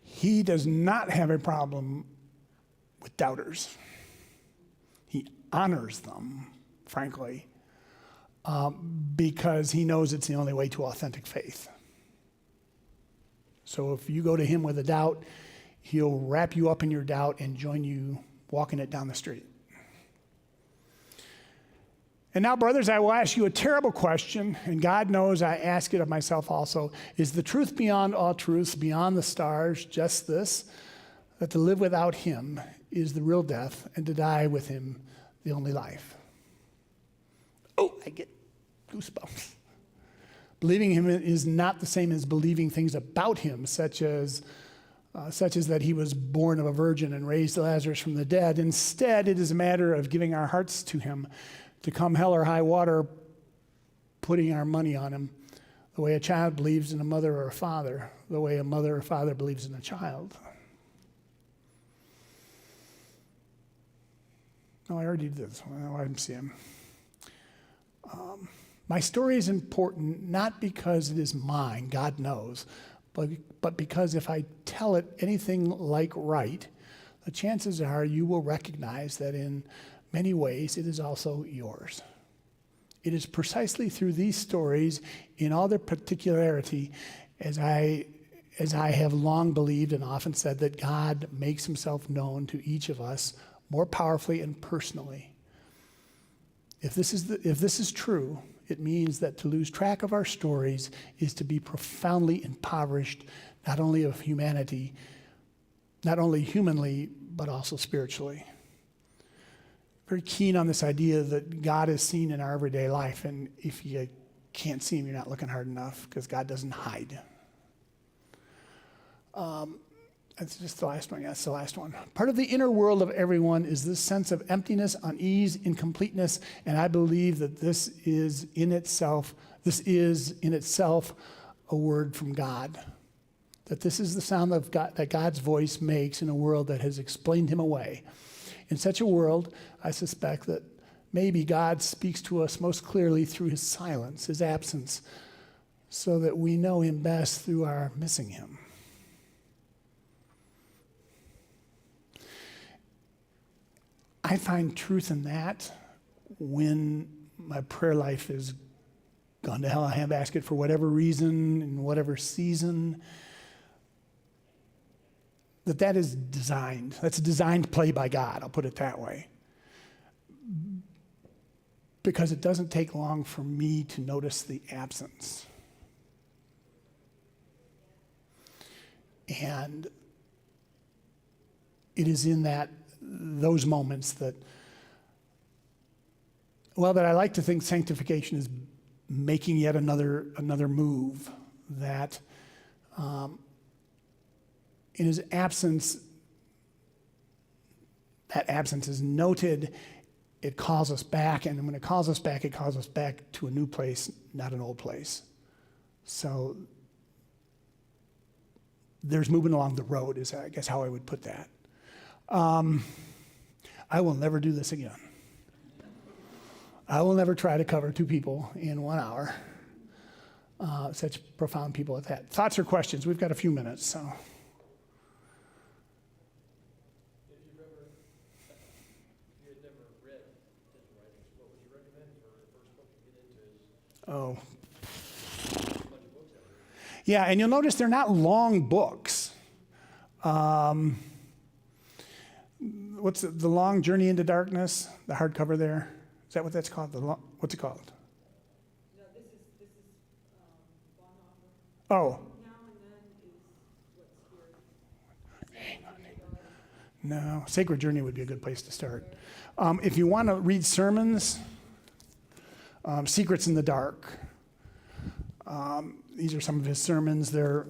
He does not have a problem with doubters. He honors them, frankly, because he knows it's the only way to authentic faith. So if you go to him with a doubt, he'll wrap you up in your doubt and join you walking it down the street. And now, brothers, I will ask you a terrible question, and God knows I ask it of myself also. Is the truth beyond all truths, beyond the stars, just this, that to live without him is the real death, and to die with him the only life? Oh, I get goosebumps. Believing him is not the same as believing things about him, such as that he was born of a virgin and raised Lazarus from the dead. Instead, it is a matter of giving our hearts to him, to come hell or high water, putting our money on him, the way a child believes in a mother or a father, the way a mother or father believes in a child. No, I already did this one. I didn't see him. My story is important not because it is mine, God knows, but because if I tell it anything like right, the chances are you will recognize that in many ways it is also yours. It is precisely through these stories, in all their particularity, as I have long believed and often said, that God makes himself known to each of us more powerfully and personally. If this is true, it means that to lose track of our stories is to be profoundly impoverished, not only of humanity, not only humanly, but also spiritually. Very keen on this idea that God is seen in our everyday life, and if you can't see him, you're not looking hard enough, because God doesn't hide. That's just the last one. Yeah, that's the last one. Part of the inner world of everyone is this sense of emptiness, unease, incompleteness, and I believe that this is in itself a word from God. That this is the sound of God, that God's voice makes in a world that has explained him away. In such a world, I suspect that maybe God speaks to us most clearly through his silence, his absence, so that we know him best through our missing him. I find truth in that when my prayer life is gone to hell in a handbasket for whatever reason, in whatever season. That is designed. That's a designed play by God, I'll put it that way. Because it doesn't take long for me to notice the absence. And it is in those moments that I like to think sanctification is making yet another move, that in his absence, that absence is noted, it calls us back, and when it calls us back to a new place, not an old place. So there's movement along the road, is I guess how I would put that. I will never do this again. I will never try to cover 2 people in 1 hour. Such profound people at that. Thoughts or questions? We've got a few minutes, so. If you had never read his writings, what would you recommend for the first book to get into? Oh. A bunch of books out there. Yeah, and you'll notice they're not long books. What's the Long Journey into Darkness? The hardcover there. Is that what that's called? What's it called? No, this is Bonhoeffer. Oh. Now and Then is what's here. Hang on. No, Sacred Journey would be a good place to start. If you want to read sermons, Secrets in the Dark. These are some of his sermons. There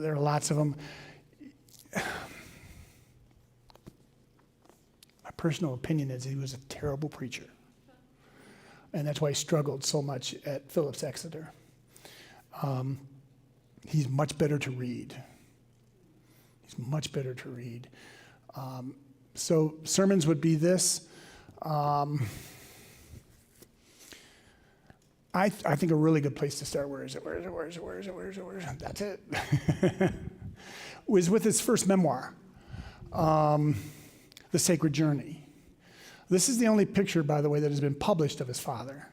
are lots of them. My personal opinion is he was a terrible preacher. And that's why he struggled so much at Phillips Exeter. He's much better to read. So sermons would be this. I think a really good place to start, where is it? That's it. Was with his first memoir, The Sacred Journey. This is the only picture, by the way, that has been published of his father.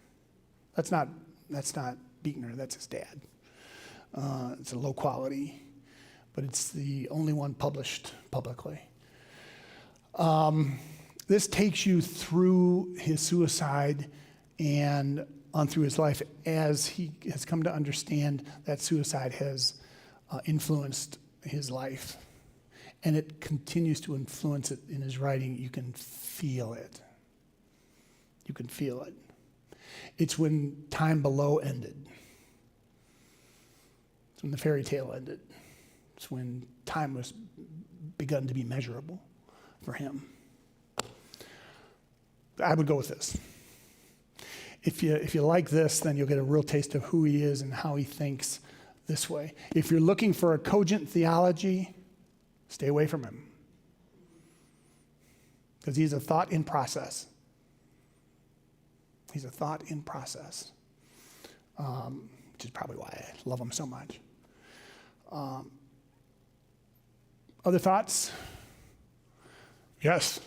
That's not Beekner, that's his dad. It's a low quality, but it's the only one published publicly. This takes you through his suicide and on through his life as he has come to understand that suicide has influenced his life. And it continues to influence it in his writing. You can feel it. It's when time below ended. It's when the fairy tale ended. It's when time was begun to be measurable for him. I would go with this. If you like this, then you'll get a real taste of who he is and how he thinks this way. If you're looking for a cogent theology, stay away from him. Because he's a thought in process. Which is probably why I love him so much. Other thoughts? Yes.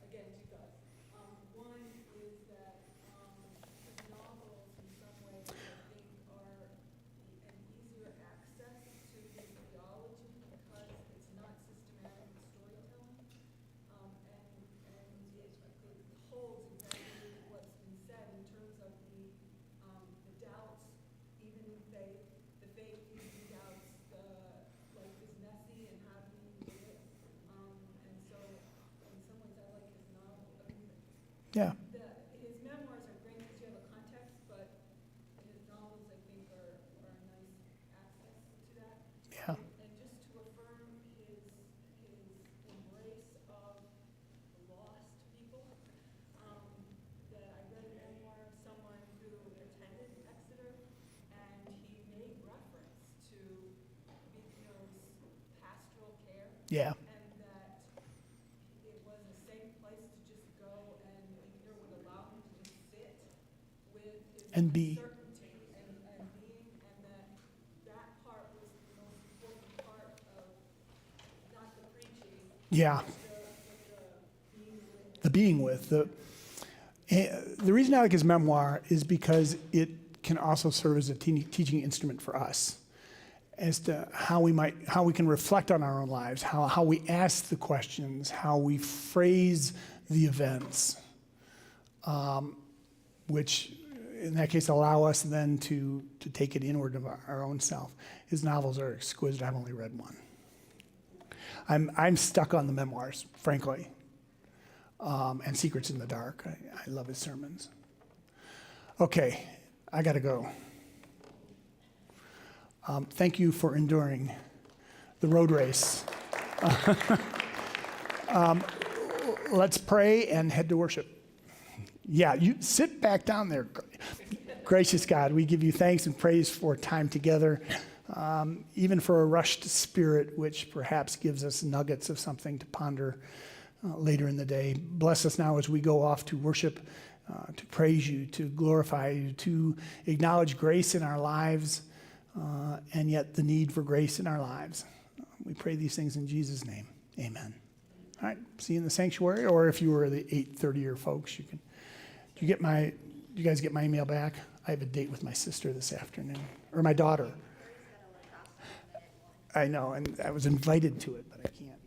Again, 2 thoughts. One is that his novels, in some ways, I think, are an easier access to his theology because it's not systematic storytelling, and it holds exactly what's been said in terms of the doubts, even if they Yeah. His memoirs are great because you have a context, but his novels, I think, are a nice access to that. Yeah. And just to affirm his embrace of lost people, that I read a memoir of someone who attended Exeter, and he made reference to Beekner's pastoral care. Yeah. And that it was a safe place to just go, and Beekner would allow him to just sit with his And be. uncertainty and being, and that part was the most important part of not the preaching, Yeah. but the being with. The being with. The reason I like his memoir is because it can also serve as a teaching instrument for us as to how we can reflect on our own lives, how we ask the questions, how we phrase the events, which in that case allow us then to take it inward of our own self. His novels are exquisite. I've only read one. I'm stuck on the memoirs, frankly, and Secrets in the Dark. I love his sermons. Okay, I got to go. Thank you for enduring the road race. Let's pray and head to worship. Yeah, you sit back down there. Gracious God, we give you thanks and praise for time together, even for a rushed spirit, which perhaps gives us nuggets of something to ponder later in the day. Bless us now as we go off to worship, to praise you, to glorify you, to acknowledge grace in our lives, and yet the need for grace in our lives. We pray these things in Jesus' name. Amen. All right, see you in the sanctuary, or if you were the 8:30er folks, you can. Do you guys get my email back? I have a date with my sister this afternoon, or my daughter. I know, and I was invited to it, but I can't.